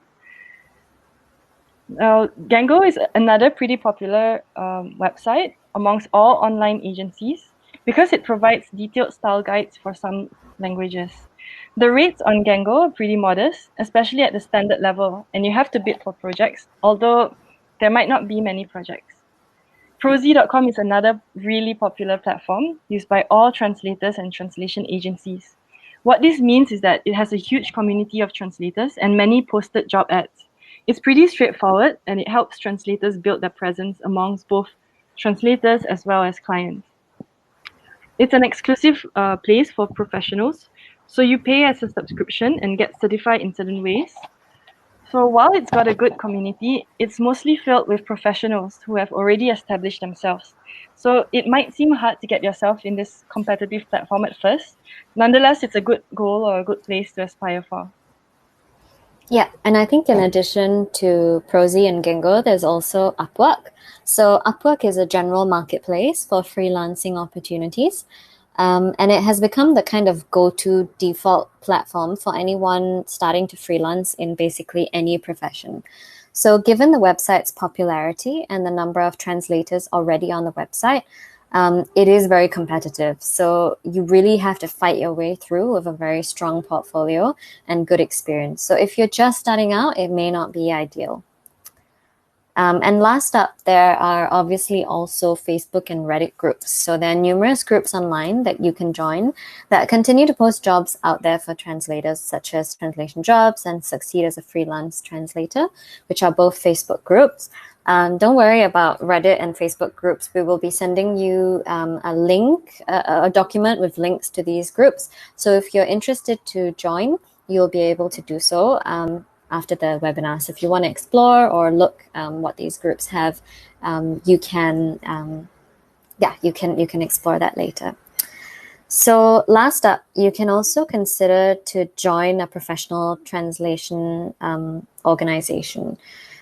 Now, Gango is another pretty popular website amongst all online agencies because it provides detailed style guides for some languages. The rates on Gango are pretty modest, especially at the standard level, and you have to bid for projects, although there might not be many projects. Prosy.com is another really popular platform used by all translators and translation agencies. What this means is that it has a huge community of translators and many posted job ads. It's pretty straightforward and it helps translators build their presence amongst both translators as well as clients. It's an exclusive place for professionals, so you pay as a subscription and get certified in certain ways. So while it's got a good community, it's mostly filled with professionals who have already established themselves. So it might seem hard to get yourself in this competitive platform at first. Nonetheless, it's a good goal or a good place to aspire for. Yeah, and I think in addition to Prosy and Gango, there's also Upwork. So Upwork is a general marketplace for freelancing opportunities. And it has become the kind of go-to default platform for anyone starting to freelance in basically any profession. So given the website's popularity and the number of translators already on the website, it is very competitive. So you really have to fight your way through with a very strong portfolio and good experience. So if you're just starting out, it may not be ideal. And last up, there are obviously also Facebook and Reddit groups. So there are numerous groups online that you can join that continue to post jobs out there for translators, such as Translation Jobs and Succeed as a Freelance Translator, which are both Facebook groups. Don't worry about Reddit and Facebook groups. We will be sending you a link, a document with links to these groups. So if you're interested to join, you'll be able to do so after the webinar. So if you want to explore or look what these groups have, you can explore that later. So last up, you can also consider to join a professional translation organization.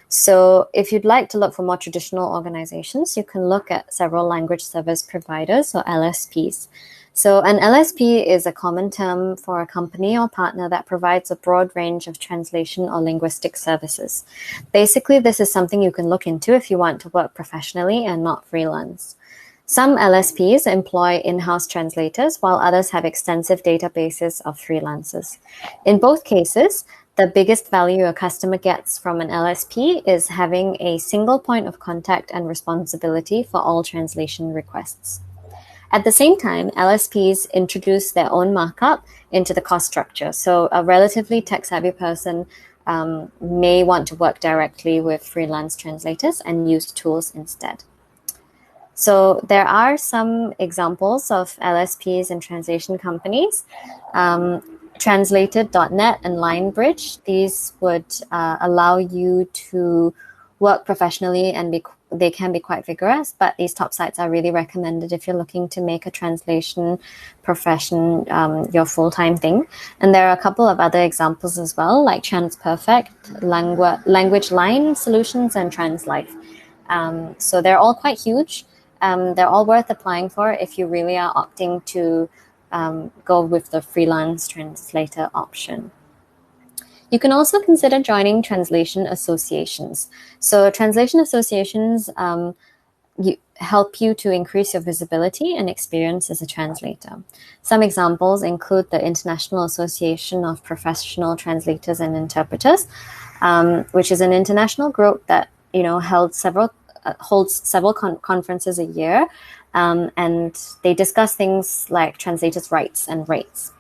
So if you'd like to look for more traditional organizations, you can look at several language service providers or LSPs. So an LSP is a common term for a company or partner that provides a broad range of translation or linguistic services. Basically, this is something you can look into if you want to work professionally and not freelance. Some LSPs employ in-house translators, while others have extensive databases of freelancers. In both cases, the biggest value a customer gets from an LSP is having a single point of contact and responsibility for all translation requests. At the same time, LSPs introduce their own markup into the cost structure. So a relatively tech-savvy person may want to work directly with freelance translators and use tools instead. So there are some examples of LSPs and translation companies. Translated.net and LineBridge, these would allow you to work professionally and they can be quite vigorous, but these top sites are really recommended if you're looking to make a translation profession your full-time thing. And there are a couple of other examples as well, like TransPerfect, Language Line Solutions, and TransLife. So they're all quite huge. They're all worth applying for if you really are opting to go with the freelance translator option. You can also consider joining translation associations. So translation associations help you to increase your visibility and experience as a translator. Some examples include the International Association of Professional Translators and Interpreters, which is an international group that held several holds several conferences a year, and they discuss things like translators' rights and rates.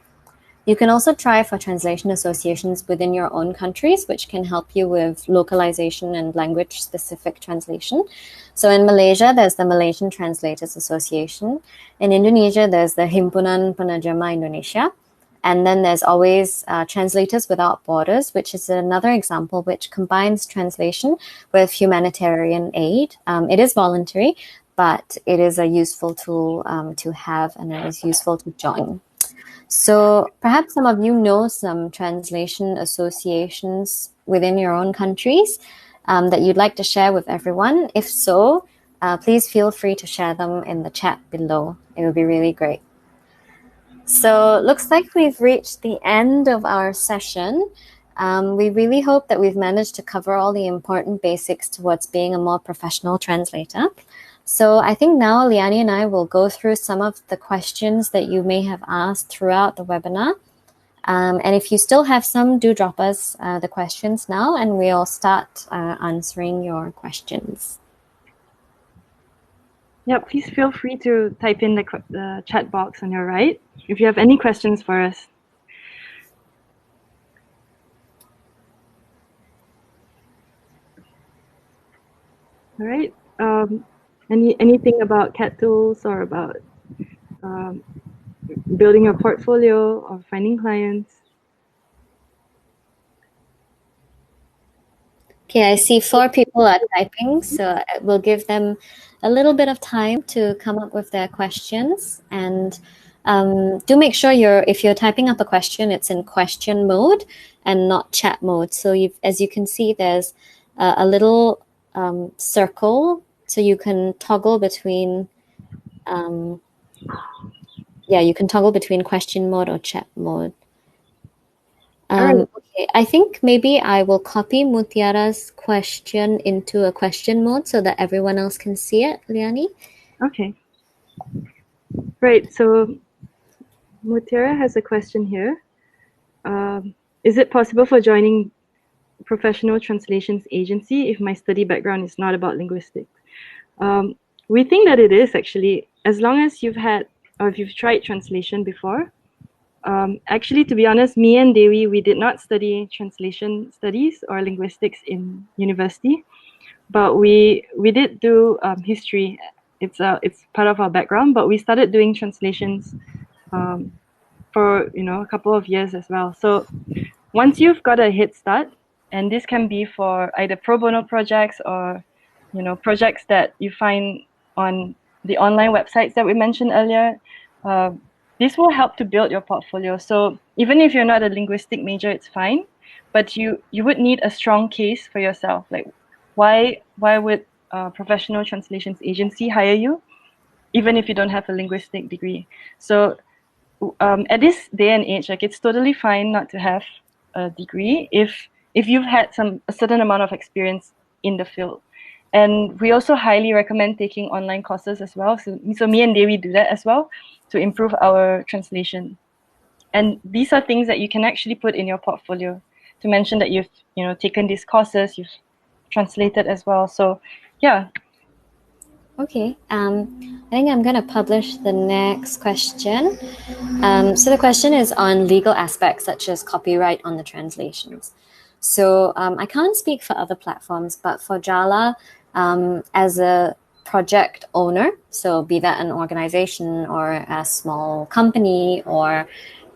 You can also try for translation associations within your own countries, which can help you with localization and language-specific translation. So in Malaysia, there's the Malaysian Translators Association. In Indonesia, there's the Himpunan Penerjemah Indonesia. And then there's always Translators Without Borders, which is another example which combines translation with humanitarian aid. It is voluntary, but it is a useful tool to have, and it is useful to join. So perhaps some of you know some translation associations within your own countries that you'd like to share with everyone. If so, please feel free to share them in the chat below. It would be really great. So looks like we've reached the end of our session. We really hope that we've managed to cover all the important basics towards being a more professional translator. So I think now Liani and I will go through some of the questions that you may have asked throughout the webinar. And if you still have some, do drop us the questions now, and we'll start answering your questions. Yeah, please feel free to type in the chat box on your right if you have any questions for us. All right. Anything about CAT tools or about building a portfolio or finding clients? Okay, I see 4 people are typing, so we'll give them a little bit of time to come up with their questions. And do make sure if you're typing up a question, it's in question mode and not chat mode. So as you can see, there's a little circle, so you can toggle between you can toggle between question mode or chat mode. Okay, I think maybe I will copy Mutiara's question into a question mode so that everyone else can see it, Liani. Okay. Right, so Mutiara has a question here. Is it possible for joining professional translations agency if my study background is not about linguistics? We think that it is actually, as long as you've had or if you've tried translation before. Actually, to be honest, me and Dewi, we did not study translation studies or linguistics in university, but we did do history. It's part of our background, but we started doing translations for a couple of years as well. So once you've got a head start, and this can be for either pro bono projects or projects that you find on the online websites that we mentioned earlier, this will help to build your portfolio. So even if you're not a linguistic major, it's fine, but you would need a strong case for yourself. Like, why would a professional translations agency hire you, even if you don't have a linguistic degree? So at this day and age, like, it's totally fine not to have a degree if you've had a certain amount of experience in the field. And we also highly recommend taking online courses as well. So me and Dewi do that as well to improve our translation. And these are things that you can actually put in your portfolio to mention that you've taken these courses, you've translated as well. So yeah. Okay, I think I'm going to publish the next question. So the question is on legal aspects such as copyright on the translations. So I can't speak for other platforms, but for Jala, as a project owner, so be that an organization or a small company or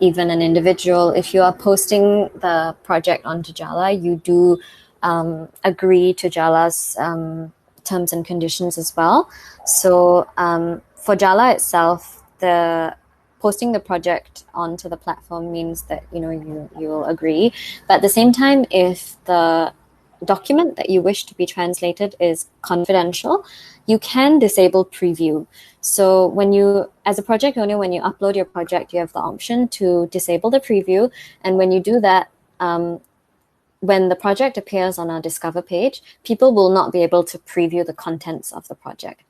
even an individual, if you are posting the project onto Jala, you do agree to Jala's terms and conditions as well. So for Jala itself, the posting the project onto the platform means that you'll agree. But at the same time, if the document that you wish to be translated is confidential, you can disable preview. So when you, as a project owner, when you upload your project, you have the option to disable the preview. And when you do that, when the project appears on our Discover page, people will not be able to preview the contents of the project.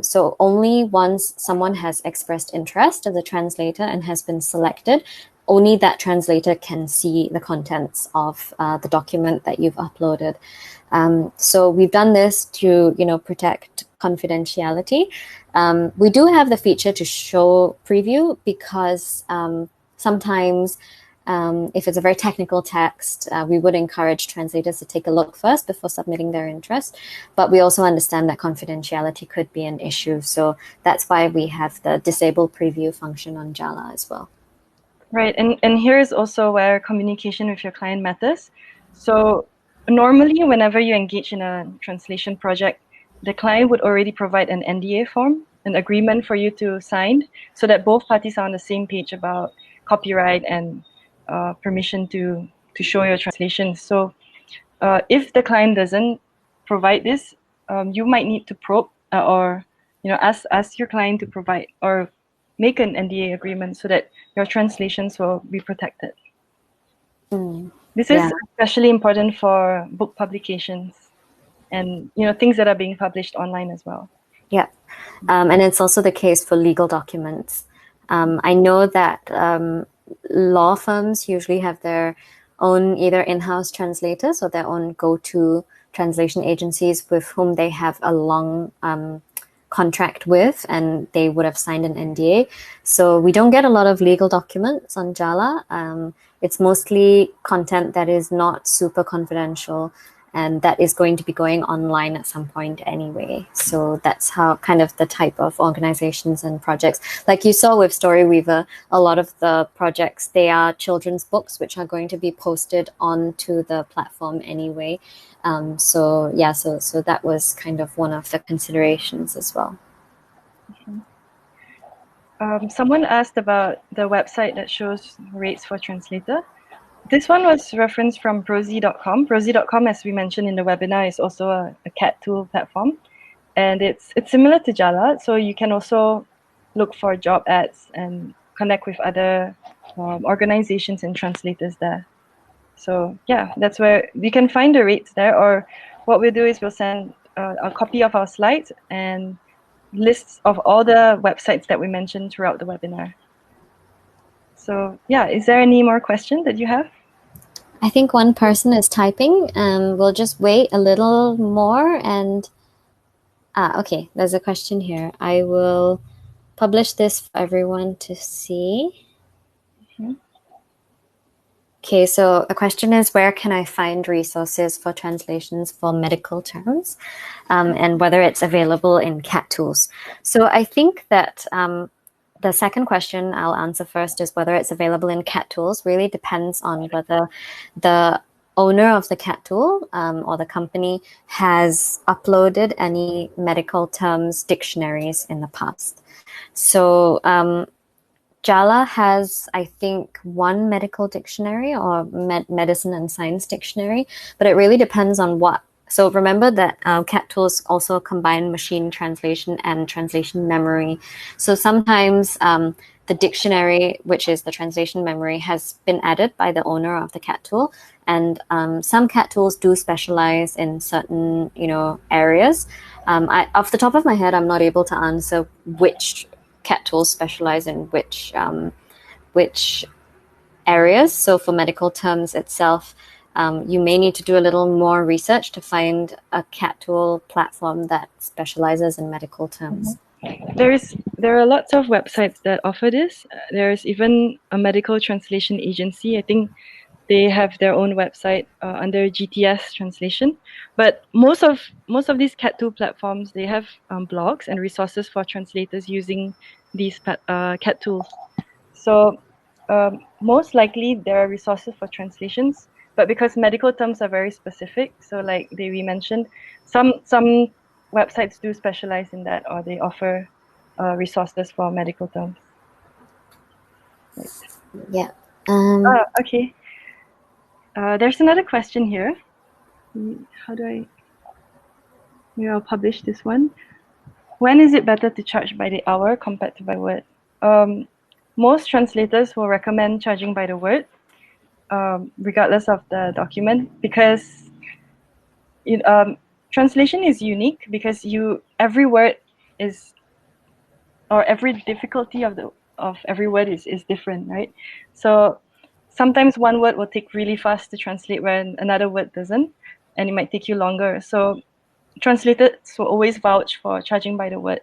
So only once someone has expressed interest as a translator and has been selected, only that translator can see the contents of the document that you've uploaded. So we've done this to, protect confidentiality. We do have the feature to show preview because sometimes if it's a very technical text, we would encourage translators to take a look first before submitting their interest. But we also understand that confidentiality could be an issue. So that's why we have the disable preview function on Jala as well. Right, and here is also where communication with your client matters. So normally, whenever you engage in a translation project, the client would already provide an NDA form, an agreement for you to sign, so that both parties are on the same page about copyright and permission to show your translation. So if the client doesn't provide this, you might need to probe or ask your client to provide or make an NDA agreement so that your translations will be protected. This is especially important for book publications and things that are being published online as well. Yeah, and it's also the case for legal documents. I know that law firms usually have their own either in-house translators or their own go-to translation agencies with whom they have a long contract with, and they would have signed an NDA. So we don't get a lot of legal documents on Jala. It's mostly content that is not super confidential and that is going to be going online at some point anyway. So that's how kind of the type of organizations and projects. Like you saw with Storyweaver, a lot of the projects, they are children's books which are going to be posted onto the platform anyway. So that was kind of one of the considerations as well. Someone asked about the website that shows rates for translator. This one was referenced from Prosy.com. Prosy.com, as we mentioned in the webinar, is also a CAT tool platform. And it's similar to Jala, so you can also look for job ads and connect with other organizations and translators there. So yeah, that's where you can find the rates there, or what we'll do is we'll send a copy of our slides and lists of all the websites that we mentioned throughout the webinar. So yeah, is there any more questions that you have? I think one person is typing. We'll just wait a little more and okay, there's a question here. I will publish this for everyone to see. Okay, so the question is, where can I find resources for translations for medical terms, and whether it's available in CAT tools? So I think that the second question I'll answer first is whether it's available in CAT tools. Really depends on whether the owner of the CAT tool or the company has uploaded any medical terms dictionaries in the past. So Jala has, I think, one medical dictionary or medicine and science dictionary, but it really depends on what. So remember that CAT tools also combine machine translation and translation memory. So sometimes the dictionary, which is the translation memory, has been added by the owner of the CAT tool. And some CAT tools do specialize in certain, areas. Off the top of my head, I'm not able to answer which CAT tools specialize in which areas. So for medical terms itself, you may need to do a little more research to find a CAT tool platform that specializes in medical terms. There are lots of websites that offer this. There's even a medical translation agency. I think they have their own website under GTS translation. But most of these CAT tool platforms, they have blogs and resources for translators using these CAT tools. So most likely there are resources for translations, but because medical terms are very specific, so like we mentioned, some websites do specialize in that, or they offer resources for medical terms. Right. Yeah. Okay. There's another question here. How do I? Maybe I'll publish this one. When is it better to charge by the hour compared to by word? Most translators will recommend charging by the word, regardless of the document, because translation is unique because every word is, or every difficulty of of every word is different, right? So sometimes one word will take really fast to translate when another word doesn't, and it might take you longer. So translators will always vouch for charging by the word.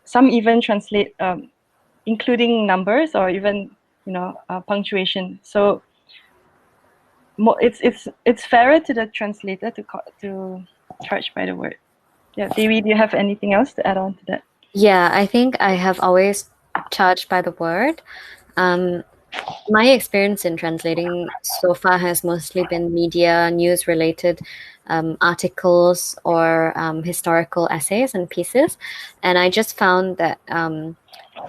Some even translate including numbers or even punctuation. So it's fairer to the translator to charge by the word. Yeah, Dewi, do you have anything else to add on to that? Yeah, I think I have always charged by the word. My experience in translating so far has mostly been media, news related articles or historical essays and pieces. And I just found that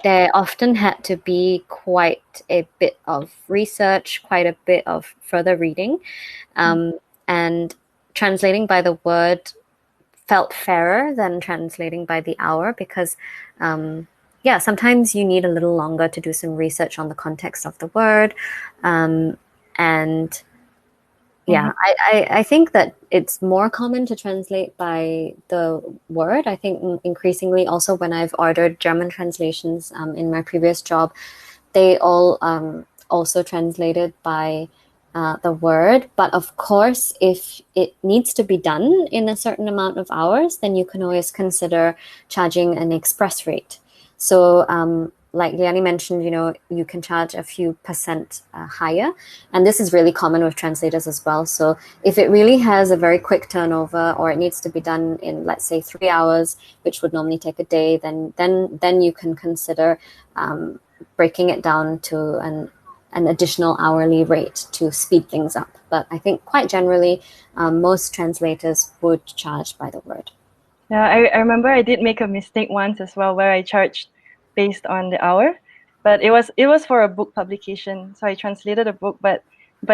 there often had to be quite a bit of research, quite a bit of further reading. And translating by the word felt fairer than translating by the hour because yeah, sometimes you need a little longer to do some research on the context of the word. And yeah, I think that it's more common to translate by the word. I think increasingly also when I've ordered German translations in my previous job, they all also translated by the word. But of course, if it needs to be done in a certain amount of hours, then you can always consider charging an express rate. So like Liani mentioned, you can charge a few percent higher. And this is really common with translators as well. So if it really has a very quick turnover or it needs to be done in, let's say, 3 hours, which would normally take a day, then you can consider breaking it down to an additional hourly rate to speed things up. But I think quite generally, most translators would charge by the word. Yeah, I remember I did make a mistake once as well where I charged based on the hour, but it was for a book publication. So I translated a book, but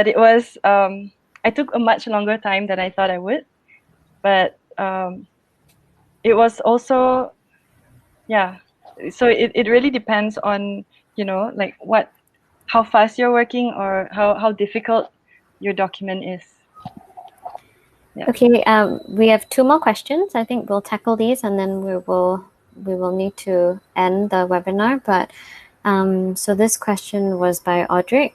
it was I took a much longer time than I thought I would. But it was also, yeah, so it really depends on, like how fast you're working or how difficult your document is. Yeah. Okay, we have 2 more questions. I think we'll tackle these and then we will need to end the webinar. But so this question was by Audric,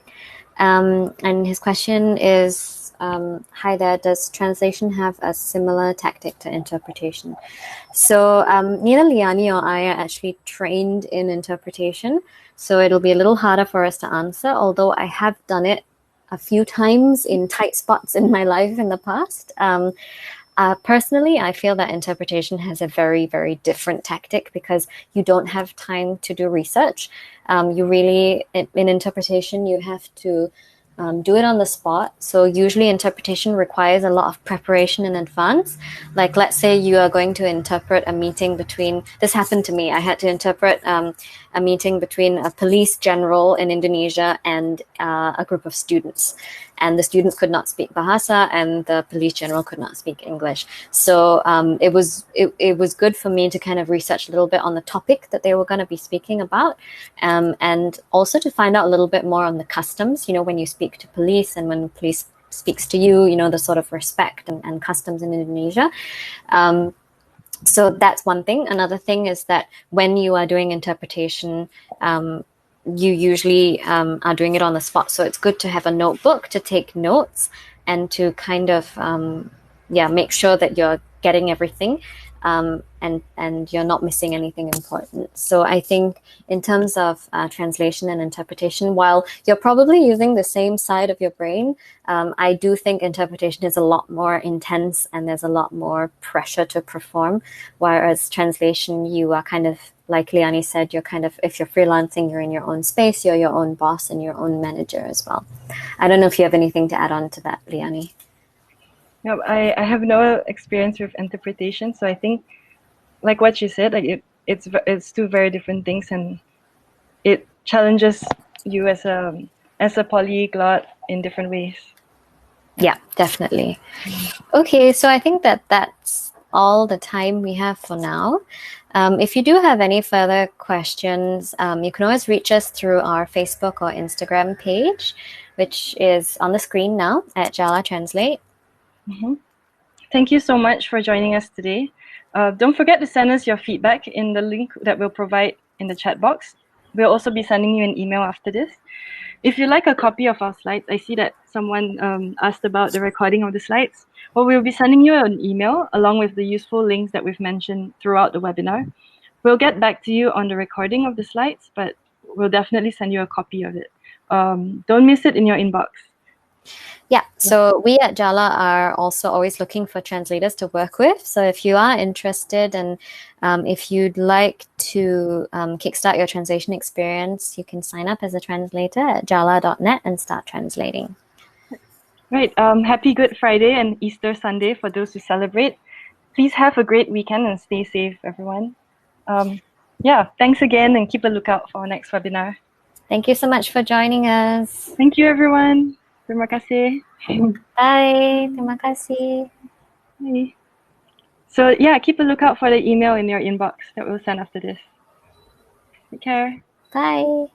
and his question is, hi there, does translation have a similar tactic to interpretation? So neither Liani or I are actually trained in interpretation, so it'll be a little harder for us to answer, although I have done it a few times in tight spots in my life in the past. Personally, I feel that interpretation has a very, very different tactic because you don't have time to do research. You really, in interpretation, you have to do it on the spot. So usually interpretation requires a lot of preparation in advance. Like let's say you are going to interpret a meeting between, this happened to me, I had to interpret a meeting between a police general in Indonesia and a group of students. And the students could not speak Bahasa and the police general could not speak English. So it was good for me to kind of research a little bit on the topic that they were going to be speaking about, and also to find out a little bit more on the customs, when you speak to police and when police speaks to you, the sort of respect and customs in Indonesia. So that's one thing. Another thing is that when you are doing interpretation, you usually are doing it on the spot. So it's good to have a notebook to take notes and to kind of, make sure that you're getting everything and you're not missing anything important. So I think in terms of translation and interpretation, while you're probably using the same side of your brain, I do think interpretation is a lot more intense and there's a lot more pressure to perform, whereas translation, you are kind of, like Liani said, you're kind of, if you're freelancing, you're in your own space, you're your own boss and your own manager as well. I don't know if you have anything to add on to that, Liani. No, I have no experience with interpretation, so I think, like what you said, like it's two very different things, and it challenges you as a polyglot in different ways. Yeah, definitely. Okay, so I think that's all the time we have for now. If you do have any further questions, you can always reach us through our Facebook or Instagram page, which is on the screen now at Jala Translate. Mm-hmm. Thank you so much for joining us today. Don't forget to send us your feedback in the link that we'll provide in the chat box. We'll also be sending you an email after this. If you'd like a copy of our slides, I see that someone asked about the recording of the slides. Well, we'll be sending you an email along with the useful links that we've mentioned throughout the webinar. We'll get back to you on the recording of the slides, but we'll definitely send you a copy of it. Don't miss it in your inbox. Yeah, so we at Jala are also always looking for translators to work with. So if you are interested and if you'd like to kickstart your translation experience, you can sign up as a translator at jala.net and start translating. Right. Happy Good Friday and Easter Sunday for those who celebrate. Please have a great weekend and stay safe, everyone. Yeah, thanks again and keep a lookout for our next webinar. Thank you so much for joining us. Thank you, everyone. Terima kasih. Bye. Terima kasih. Bye. So yeah, keep a lookout for the email in your inbox that we'll send after this. Take care. Bye.